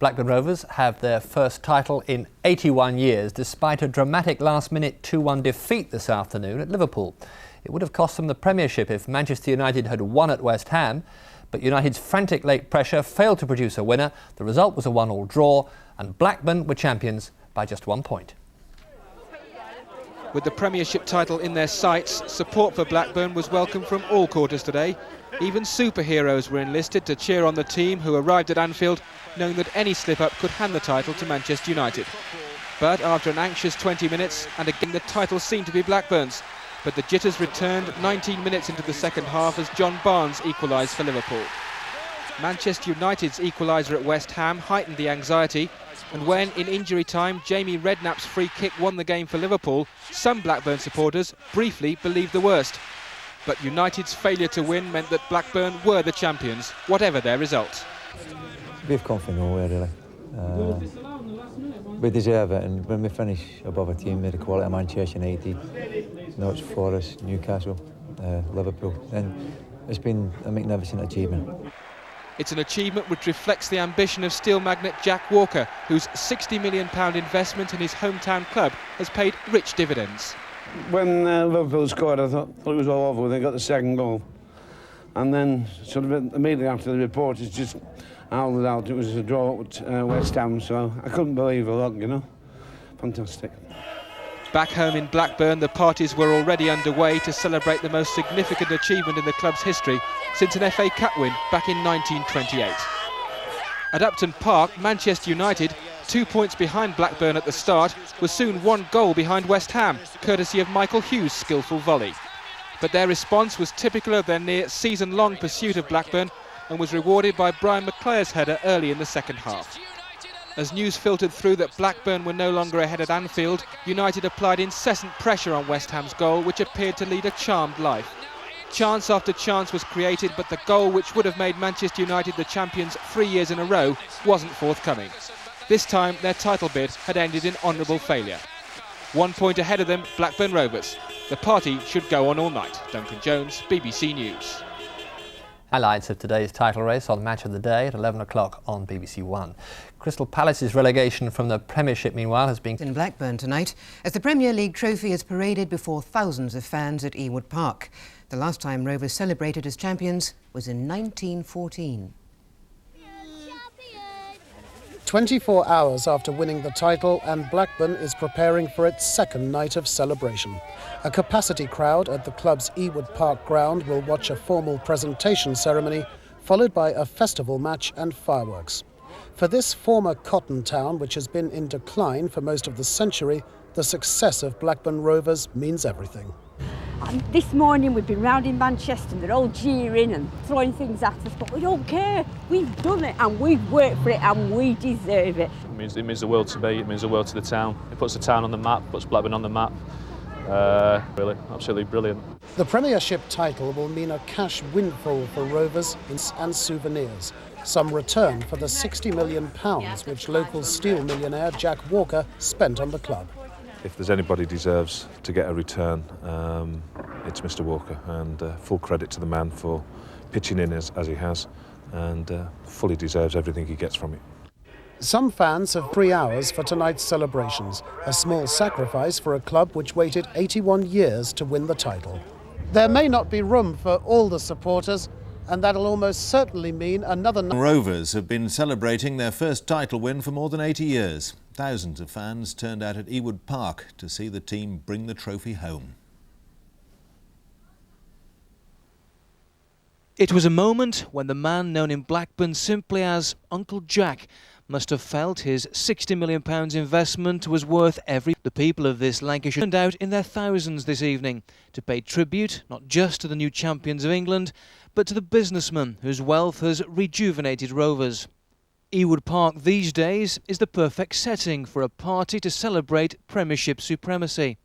Blackburn Rovers have their first title in 81 years, despite a dramatic last-minute 2-1 defeat this afternoon at Liverpool. It would have cost them the Premiership if Manchester United had won at West Ham, but United's frantic late pressure failed to produce a winner. The result was a 1-1 draw, and Blackburn were champions by just 1 point. With the Premiership title in their sights, support for Blackburn was welcome from all quarters today. Even superheroes were enlisted to cheer on the team who arrived at Anfield knowing that any slip-up could hand the title to Manchester United. But after an anxious 20 minutes, and again the title seemed to be Blackburn's. But the jitters returned 19 minutes into the second half as John Barnes equalised for Liverpool. Manchester United's equaliser at West Ham heightened the anxiety, and when, in injury time, Jamie Redknapp's free kick won the game for Liverpool, some Blackburn supporters briefly believed the worst. But United's failure to win meant that Blackburn were the champions, whatever their result. We've come from nowhere, really. We deserve it, and when we finish above a team with the quality of Manchester United, now it's Forest, Newcastle, Liverpool, and it's been a magnificent achievement. It's an achievement which reflects the ambition of steel magnate Jack Walker, whose £60 million investment in his hometown club has paid rich dividends. When Liverpool scored, I thought it was all over when they got the second goal. And then, sort of immediately after the reporters just howled it out, it was a draw with West Ham, so I couldn't believe the luck, you know. Fantastic. Back home in Blackburn, the parties were already underway to celebrate the most significant achievement in the club's history since an FA Cup win back in 1928. At Upton Park, Manchester United, 2 points behind Blackburn at the start, was soon 1 goal behind West Ham, courtesy of Michael Hughes' skillful volley. But their response was typical of their near season-long pursuit of Blackburn and was rewarded by Brian McClare's header early in the second half. As news filtered through that Blackburn were no longer ahead at Anfield, United applied incessant pressure on West Ham's goal, which appeared to lead a charmed life. Chance after chance was created, but the goal which would have made Manchester United the champions 3 years in a row wasn't forthcoming. This time, their title bid had ended in honourable failure. 1 point ahead of them, Blackburn Rovers. The party should go on all night. Duncan Jones, BBC News. Highlights of today's title race on Match of the Day at 11 o'clock on BBC One. Crystal Palace's relegation from the Premiership, meanwhile, has been in Blackburn tonight as the Premier League trophy is paraded before thousands of fans at Ewood Park. The last time Rovers celebrated as champions was in 1914. 24 hours after winning the title, and Blackburn is preparing for its second night of celebration. A capacity crowd at the club's Ewood Park ground will watch a formal presentation ceremony, followed by a festival match and fireworks. For this former cotton town, which has been in decline for most of the century, the success of Blackburn Rovers means everything. This morning we've been round in Manchester and they're all jeering and throwing things at us, but we don't care. We've done it and we've worked for it and we deserve it. It means the world to me, it means the world to the town. It puts the town on the map, puts Blackburn on the map. Really, absolutely brilliant. The Premiership title will mean a cash windfall for Rovers and souvenirs. Some return for the £60 million which local steel millionaire Jack Walker spent on the club. If there's anybody deserves to get a return, it's Mr. Walker, and full credit to the man for pitching in as he has, and fully deserves everything he gets from it. Some fans have 3 hours for tonight's celebrations, a small sacrifice for a club which waited 81 years to win the title. There may not be room for all the supporters, and that'll almost certainly mean another night. Rovers have been celebrating their first title win for more than 80 years. Thousands of fans turned out at Ewood Park to see the team bring the trophy home. It was a moment when the man known in Blackburn simply as Uncle Jack must have felt his £60 million investment was worth every. The people of this Lancashire turned out in their thousands this evening to pay tribute not just to the new champions of England, but to the businessman whose wealth has rejuvenated Rovers. Ewood Park these days is the perfect setting for a party to celebrate Premiership supremacy.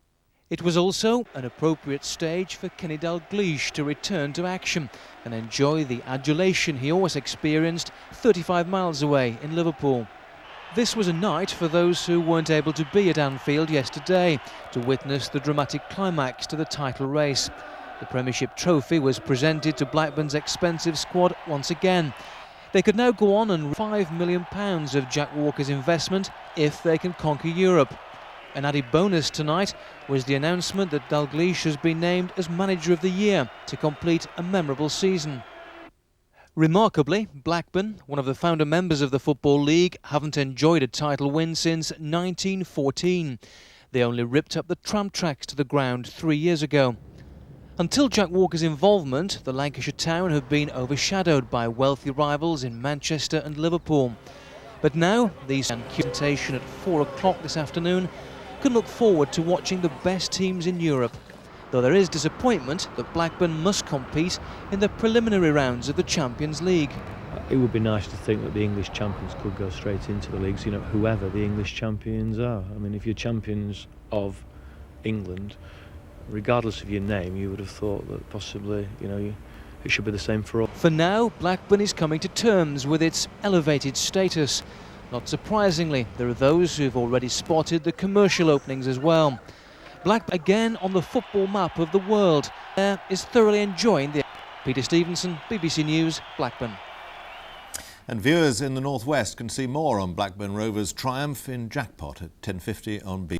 It was also an appropriate stage for Kenny Dalglish to return to action and enjoy the adulation he always experienced 35 miles away in Liverpool. This was a night for those who weren't able to be at Anfield yesterday to witness the dramatic climax to the title race. The Premiership trophy was presented to Blackburn's expensive squad once again. They could now go on and £5 million of Jack Walker's investment if they can conquer Europe. An added bonus tonight was the announcement that Dalglish has been named as Manager of the Year to complete a memorable season. Remarkably, Blackburn, one of the founder members of the Football League, haven't enjoyed a title win since 1914. They only ripped up the tram tracks to the ground 3 years ago. Until Jack Walker's involvement, the Lancashire town have been overshadowed by wealthy rivals in Manchester and Liverpool. But now, these presentation at 4 o'clock this afternoon can look forward to watching the best teams in Europe, though there is disappointment that Blackburn must compete in the preliminary rounds of the Champions League. It would be nice to think that the English champions could go straight into the leagues, you know, whoever the English champions are. I mean, if you're champions of England, regardless of your name, you would have thought that possibly, you know, it should be the same for all. For now, Blackburn is coming to terms with its elevated status. Not surprisingly, there are those who've already spotted the commercial openings as well. Blackburn again on the football map of the world is thoroughly enjoying the... Peter Stevenson, BBC News, Blackburn. And viewers in the northwest can see more on Blackburn Rovers' triumph in Jackpot at 10:50 on BBC.